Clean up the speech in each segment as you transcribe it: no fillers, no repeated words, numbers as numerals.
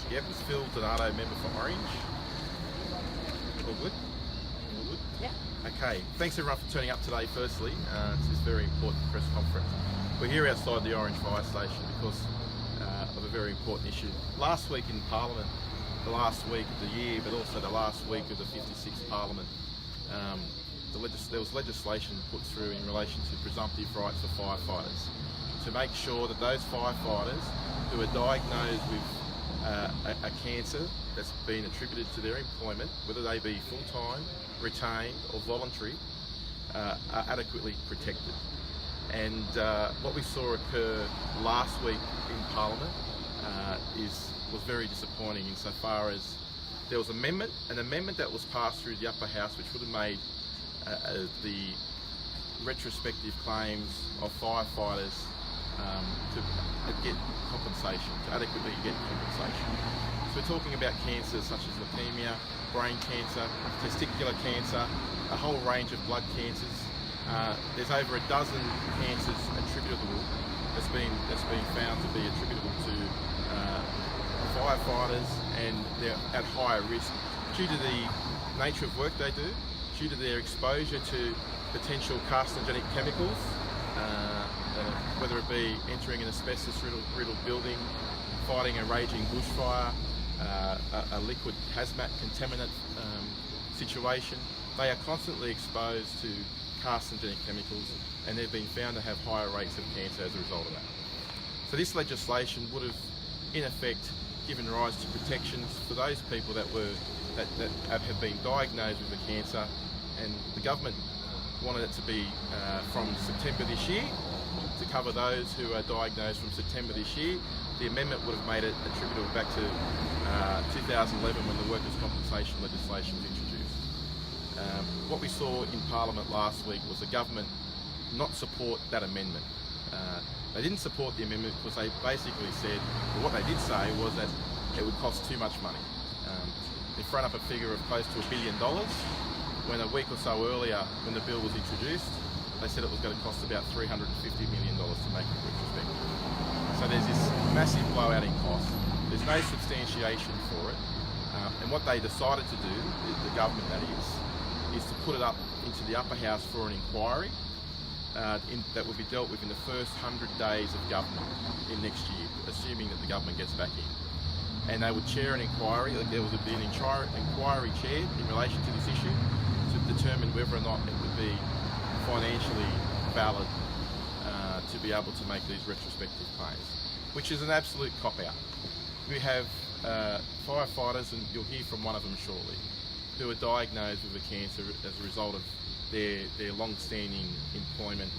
Yep, it's Phil Donato, member for Orange. All good? All good? Yeah. Okay, thanks everyone for turning up today firstly. It's this very important press conference. We're here outside the Orange Fire Station because of a very important issue. Last week in Parliament, the last week of the year, but also the last week of the 56th Parliament, there was legislation put through in relation to presumptive rights for firefighters to make sure that those firefighters who are diagnosed with a cancer that's been attributed to their employment, whether they be full-time, retained or voluntary, are adequately protected. And what we saw occur last week in Parliament was very disappointing insofar as there was an amendment that was passed through the upper house which would have made the retrospective claims of firefighters to get compensation, to adequately get compensation. So we're talking about cancers such as leukaemia, brain cancer, testicular cancer, a whole range of blood cancers. There's over a dozen cancers attributable that's been found to be attributable to firefighters, and they're at higher risk due to the nature of work they do, due to their exposure to potential carcinogenic chemicals, whether it be entering an asbestos-riddled building, fighting a raging bushfire, a liquid hazmat contaminant situation. They are constantly exposed to carcinogenic chemicals, and they've been found to have higher rates of cancer as a result of that. So this legislation would have, in effect, given rise to protections for those people that have been diagnosed with a cancer, and the government wanted it to be from September this year, to cover those who are diagnosed from September this year. The amendment would have made it attributable back to 2011 when the workers' compensation legislation was introduced. What we saw in Parliament last week was the government not support that amendment. They didn't support the amendment because they basically said, well, what they did say was that it would cost too much money. They thrown up a figure of close to $1 billion, when a week or so earlier, when the bill was introduced, they said it was going to cost about $350 million to make it retrospective. So there's this massive blowout in cost. There's no substantiation for it. And what they decided to do, the government that is to put it up into the upper house for an inquiry that will be dealt with in the first 100 days of government in next year, assuming that the government gets back in. And they would chair an inquiry. There would be an inquiry chaired in relation to this issue to determine whether or not it would be financially valid to be able to make these retrospective claims, which is an absolute cop-out. We have firefighters, and you'll hear from one of them shortly, who are diagnosed with a cancer as a result of their long-standing employment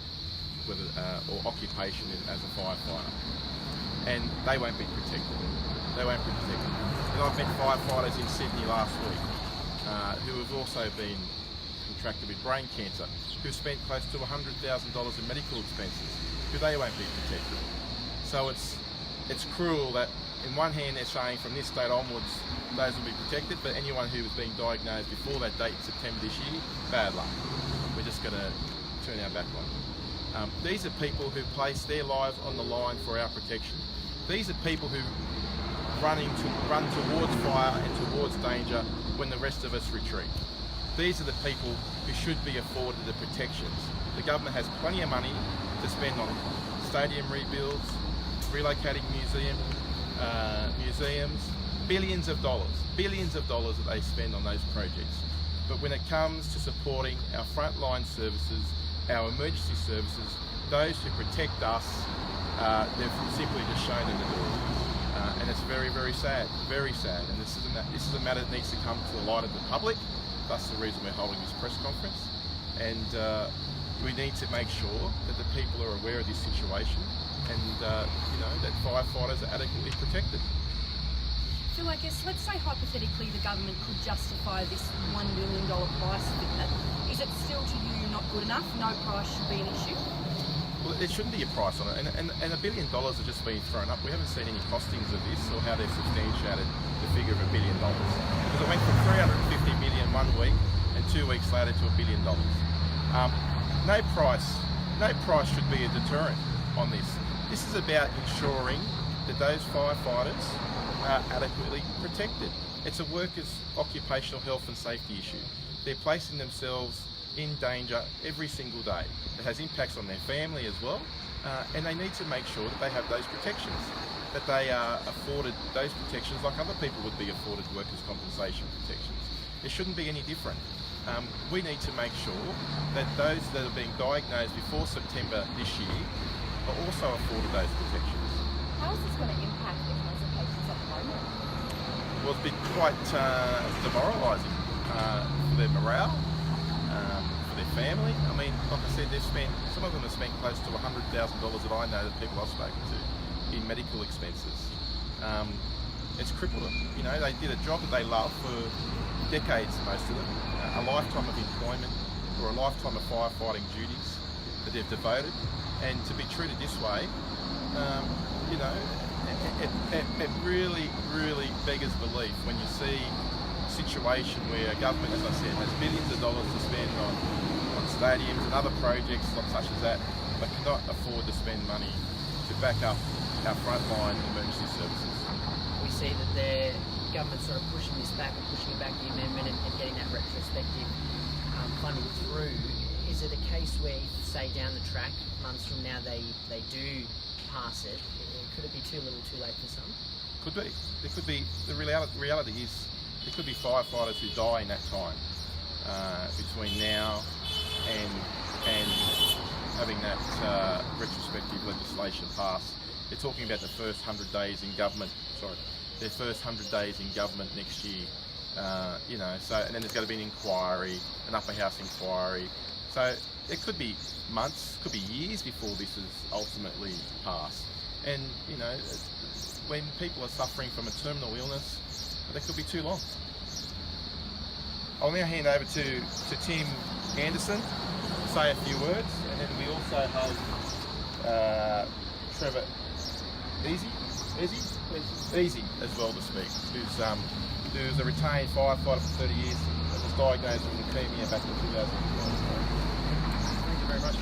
or occupation as a firefighter, and they won't be protected. They won't be protected. And I've met firefighters in Sydney last week who have also been contracted with brain cancer, who've spent close to $100,000 in medical expenses, who they won't be protected. So it's cruel that in one hand they're saying from this date onwards those will be protected, but anyone who was being diagnosed before that date in September this year, bad luck. We're just going to turn our back on them. These are people who place their lives on the line for our protection. These are people who run towards fire and towards danger when the rest of us retreat. These are the people who should be afforded the protections. The government has plenty of money to spend on stadium rebuilds, relocating museums, billions of dollars that they spend on those projects. But when it comes to supporting our frontline services, our emergency services, those who protect us, they've simply just shown them the door. And it's very, very sad, very sad. And this is a matter that needs to come to the light of the public. That's the reason we're holding this press conference. And we need to make sure that the people are aware of this situation, and that firefighters are adequately protected. So I guess, let's say hypothetically the government could justify this $1 million price of it. Is it still to you not good enough? No price should be an issue? Well, there shouldn't be a price on it, and $1 billion has just been thrown up. We haven't seen any costings of this or how they've substantiated the figure of $1 billion. Because it went from 350 million one week and 2 weeks later to $1 billion. No price should be a deterrent on this. This is about ensuring that those firefighters are adequately protected. It's a workers' occupational health and safety issue. They're placing themselves in danger every single day. It has impacts on their family as well, and they need to make sure that they have those protections, that they are afforded those protections like other people would be afforded workers' compensation protections. It shouldn't be any different. We need to make sure that those that are being diagnosed before September this year are also afforded those protections. How is this going to impact the cancer patients at the moment? Well, it's been quite demoralising for their morale, for their family. I mean, like I said, some of them have spent close to $100,000 that I know that people I've spoken to in medical expenses. It's crippled them. You know, they did a job that they love for decades, most of them, a lifetime of employment or a lifetime of firefighting duties that they've devoted, and to be treated this way, you know, it really, really beggars belief when you see a situation where a government, as I said, has billions of dollars to spend on stadiums and other projects such as that, but cannot afford to spend money to back up our frontline emergency services. We see that the government's sort of pushing this back and pushing back the amendment and getting that retrospective funding through. Is it a case where, say, down the track, months from now, they do pass it? Could it be too little too late for some? Could be. There could be. The reality is there could be firefighters who die in that time between now and having that retrospective legislation passed. They're talking about the first 100 days in government. Their first 100 days in government next year. You know, so and then there's going to be an inquiry, an upper house inquiry. So it could be months, could be years before this is ultimately passed. And you know, when people are suffering from a terminal illness, that could be too long. I'll now hand over to Tim Anderson to say a few words, and then we also have Trevor Eassie as well to speak, who's a retained firefighter for 30 years and was diagnosed with leukaemia back in 2012. Thank you very much.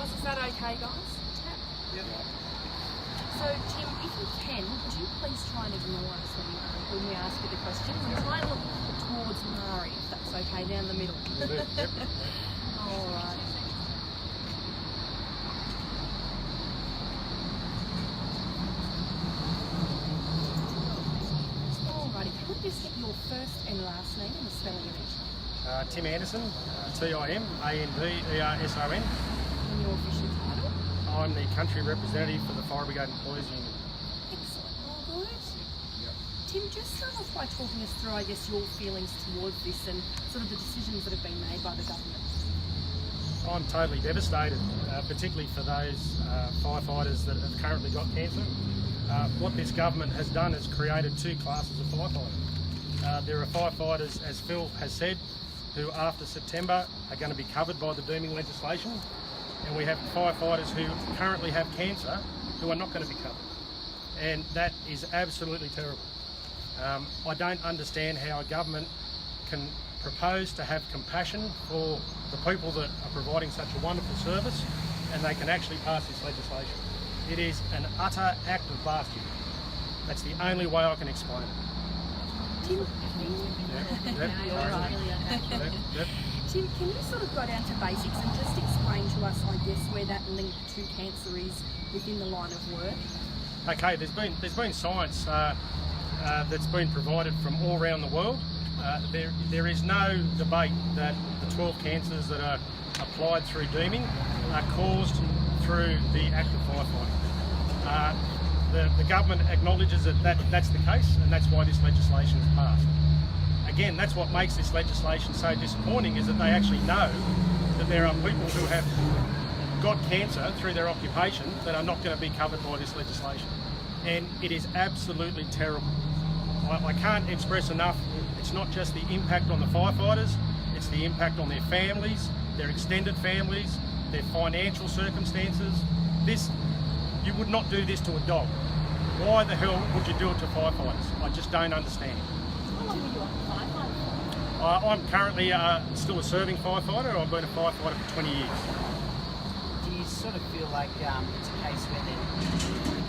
Is that okay, guys? Yep. So, Tim, if you can, would you please try and ignore us when we ask you the questions, and try and look towards Mari, if that's okay, down the middle. Yep. All right. Alrighty, could you just get your first and last name and the spelling of each name? Tim Anderson, T-I-M-A-N-D-E-R-S-O-N. And your official title? I'm the country representative for the Fire Brigade Employees Union. Excellent, all good. Tim, just start off by talking us through, I guess, your feelings towards this and sort of the decisions that have been made by the government. I'm totally devastated, particularly for those firefighters that have currently got cancer. What this government has done is created two classes of firefighter. There are firefighters, as Phil has said, who after September are going to be covered by the dooming legislation, and we have firefighters who currently have cancer who are not going to be covered, and that is absolutely terrible. I don't understand how a government can propose to have compassion for the people that are providing such a wonderful service, and they can actually pass this legislation. It is an utter act of blasphemy. That's the only way I can explain it. Tim, Yep. Tim, can you sort of go down to basics and just explain to us, I guess, where that link to cancer is within the line of work? Okay, there's been science that's been provided from all around the world. There is no debate that the 12 cancers that are applied through dooming are caused through the act of firefighting. The government acknowledges that that's the case, and that's why this legislation is passed. Again, that's what makes this legislation so disappointing, is that they actually know that there are people who have got cancer through their occupation that are not going to be covered by this legislation. And it is absolutely terrible. I can't express enough, it's not just the impact on the firefighters, it's the impact on their families, their extended families, their financial circumstances. You would not do this to a dog. Why the hell would you do it to firefighters? I just don't understand. How long were you a firefighter? I'm currently still a serving firefighter. I've been a firefighter for 20 years. Do you sort of feel like it's a case where the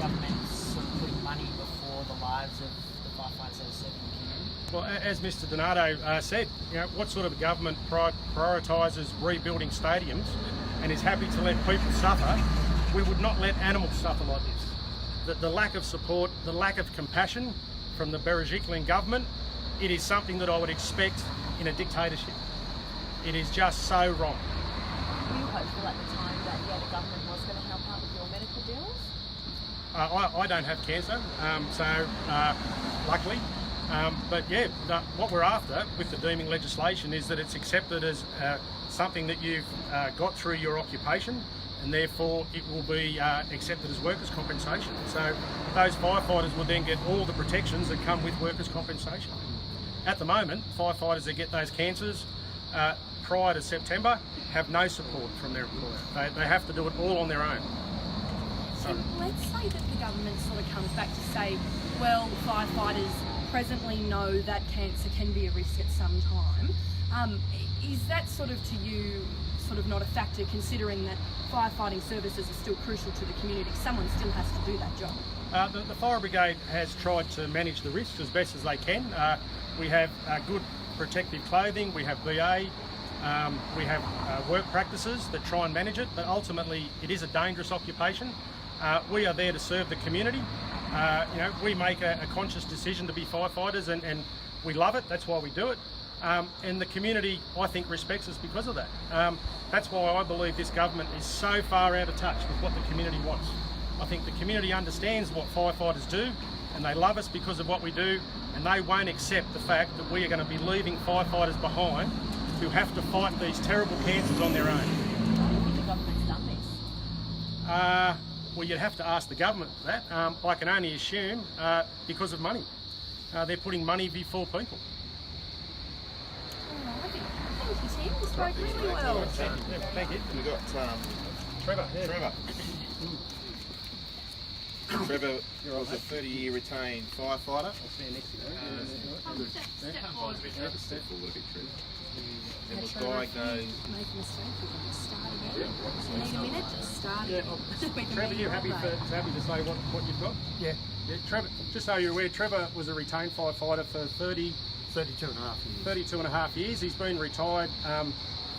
government's sort of putting money before the lives of the firefighters that are serving the community? Well, as Mr Donato said, what sort of government prioritises rebuilding stadiums and is happy to let people suffer? We would not let animals suffer like this. The lack of support, the lack of compassion from the Berejiklian government, it is something that I would expect in a dictatorship. It is just so wrong. Were you hopeful at the time that the government was going to help out with your medical bills? I don't have cancer, luckily. But yeah, what we're after with the deeming legislation is that it's accepted as something that you've got through your occupation, and therefore it will be accepted as workers' compensation. So those firefighters will then get all the protections that come with workers' compensation. At the moment, firefighters that get those cancers prior to September have no support from their employer. They have to do it all on their own. So let's say that the government sort of comes back to say, well, firefighters presently know that cancer can be a risk at some time. Is that sort of to you sort of not a factor, considering that firefighting services are still crucial to the community? Someone still has to do that job. The fire brigade has tried to manage the risks as best as they can. We have good protective clothing, we have BA, we have work practices that try and manage it, but ultimately it is a dangerous occupation. We are there to serve the community. We make a conscious decision to be firefighters, and we love it. That's why we do it. And the community, I think, respects us because of that. That's why I believe this government is so far out of touch with what the community wants. I think the community understands what firefighters do, and they love us because of what we do, and they won't accept the fact that we are going to be leaving firefighters behind who have to fight these terrible cancers on their own. Why do you think the government's done this? Well, you'd have to ask the government that. I can only assume because of money. They're putting money before people. Thank you, Tim. You spoke really well. Thank you. We've got Trevor. Yeah. Trevor was a 30-year retained firefighter. Step forward a bit, Trevor. And was diagnosed. Make a mistake, we can just start again. Need a minute, just start again. Trevor, you happy to say what you've got? Yeah. Trevor, just so you're aware, Trevor was a retained firefighter for 32 and a half years. He's been retired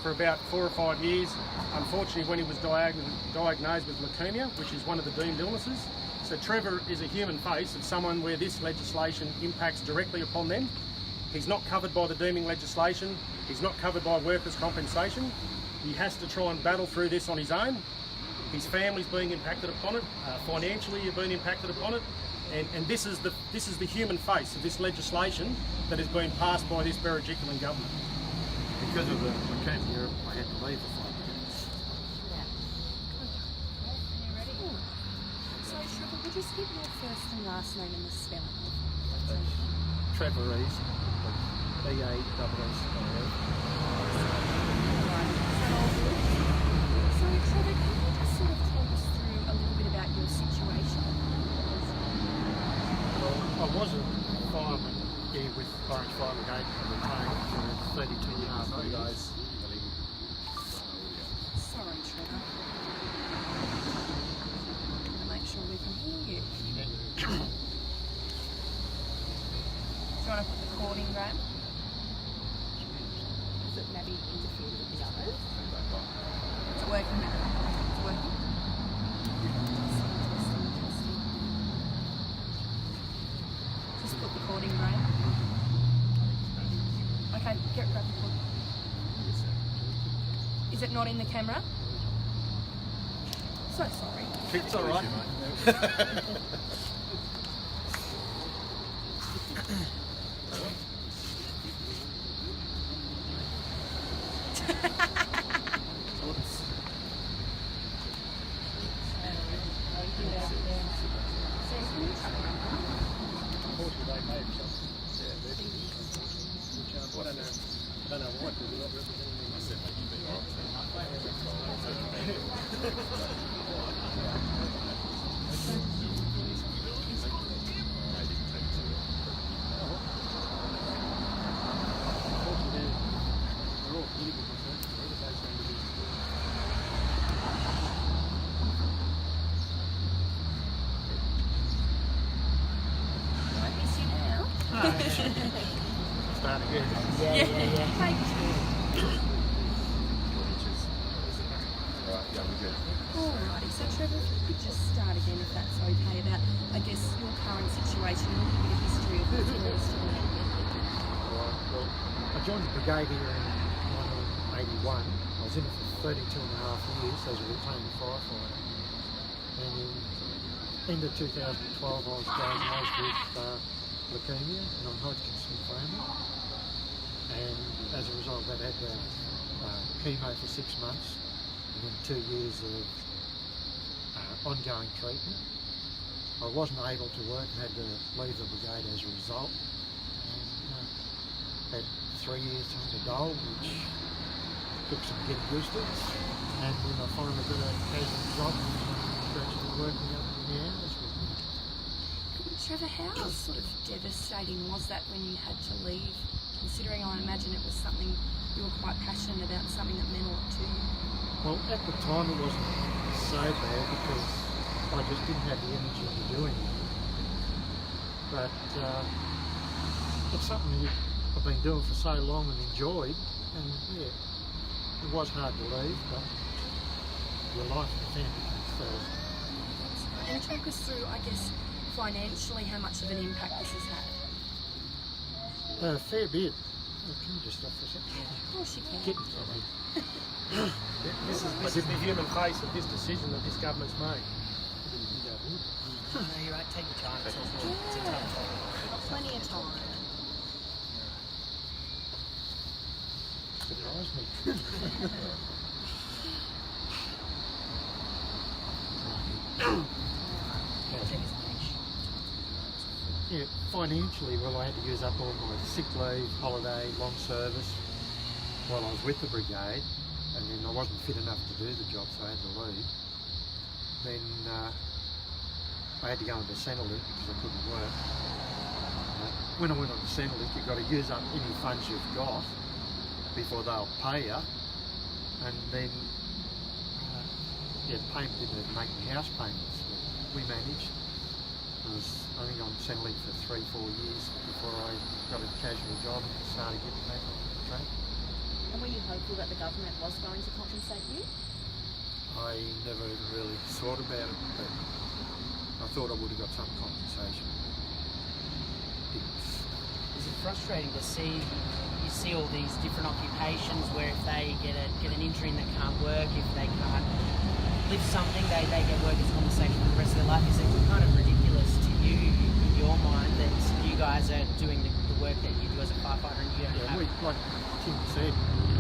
for about 4 or 5 years. Unfortunately, when he was diagnosed with leukaemia, which is one of the deemed illnesses. So Trevor is a human face of someone where this legislation impacts directly upon them. He's not covered by the deeming legislation. He's not covered by workers' compensation. He has to try and battle through this on his own. His family's being impacted upon it. Financially, you've been impacted upon it. And this is the human face of this legislation that has been passed by this Berejiklian government. Because of the leukaemia, I had to leave the fight. So, Trevor, would you just give your first and last name and the spelling? Trevor Eassie, B-A-S-S-I-E. So, Trevor, can you just sort of talk us through a little bit about your situation? Well, I was a fireman here with Orange Fire Brigade, retained for 32 and a half years. Sorry, Trevor. I'm going to make sure we can hear you. Do you want to put the recording, Graham? Does it maybe interfere with the others? Is it working now? It's working? Testing. Just put recording, Graham. Okay, grab recording. Is it not in the camera? So sorry. It's all right. I don't know what. Start again. Yeah. Take two. Alrighty, so Trevor, if you could just start again, if that's okay, about, I guess, your current situation, a little bit of history of what's caused to the Well, I joined the brigade here in 1981. I was in it for 32 and a half years as a retained firefighter. And in the end of 2012, I was diagnosed with leukaemia, non-Hodgkin's lymphoma. And as a result of that, I had to have chemo for 6 months and then 2 years of ongoing treatment. I wasn't able to work and had to leave the brigade as a result. And, had 3 years under dole, which took some getting used to. And when I finally got a casual job, I was gradually working up in the hours with me. Trevor, how sort of devastating was that when you had to leave, considering I imagine it was something you were quite passionate about, something that meant a lot to you? Well, at the time it wasn't so bad because I just didn't have the energy to do anything. But it's something I've been doing for so long and enjoyed, and yeah, it was hard to leave, but your life and family comes first. And talk us through, I guess, financially, how much of an impact this has had? A fair bit. Can you just stop for a second? Of course you can. Kittens, I mean. This is the human face of this decision that this government's made. No, you're right. Take your time. It's a tough topic. Plenty of time. Surprised me. Take a speech. Yeah, financially, well, I had to use up all my sick leave, holiday, long service while I was with the brigade, and then I wasn't fit enough to do the job, so I had to leave. Then I had to go into Centrelink because I couldn't work. When I went on to Centrelink, you've got to use up any funds you've got before they'll pay you, and then payment didn't make me house payments, but we managed. I think on Centrelink for 3-4 years before I got a casual job and started getting back on track. And were you hopeful that the government was going to compensate you? I never even really thought about it, but I thought I would have got some compensation. Is it frustrating to see all these different occupations where if they get an injury and they can't work, if they can't lift something, they get workers' compensation for the rest of their life? Is it kind of ridiculous to you in your mind that you guys are doing the work that you do as a firefighter and you don't have? We, like Tim said,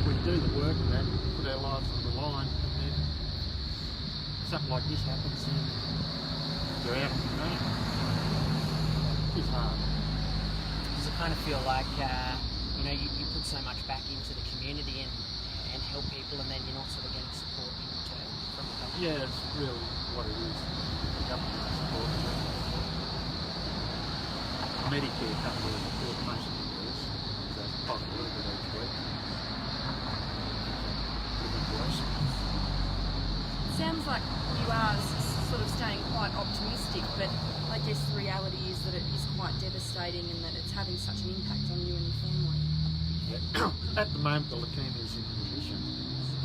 we do the work and that, put our lives on the line, and then something like this happens and you're out on your own. It's hard. Does it kind of feel like you put so much back into the community and help people, and then you're not sort of getting support in return from the government? Yeah, it's really what it is. The government support. Medicare comes with most of the bills, so it's a little bit each week. Sounds like you are sort of staying quite optimistic, but I guess the reality is that it is quite devastating and that it's having such an impact on you and your family. Yeah. At the moment, the leukaemia is in remission,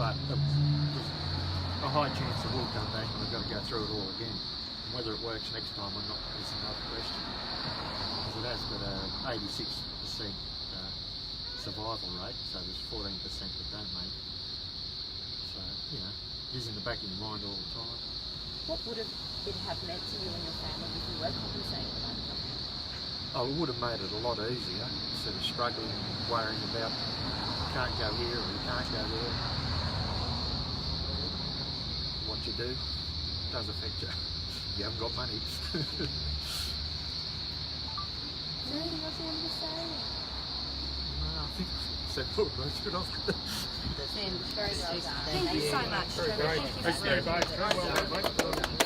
but there's a high chance it will come back and we've got to go through it all again. And whether it works next time or not is another question. Because it has got a 86% survival rate, so there's 14% that don't make it. So, it is in the back of your mind all the time. What would it have meant to you and your family if you were compensated by the government? Oh, it would have made it a lot easier instead of struggling, worrying about you can't go here or you can't go there. What you do does affect you. You haven't got money. Anything else you wanted to say? I think I said all most of it off. Sam, very well done. Thank you so much, Trevor. Great. Thank you Thanks for very much. Well done, mate.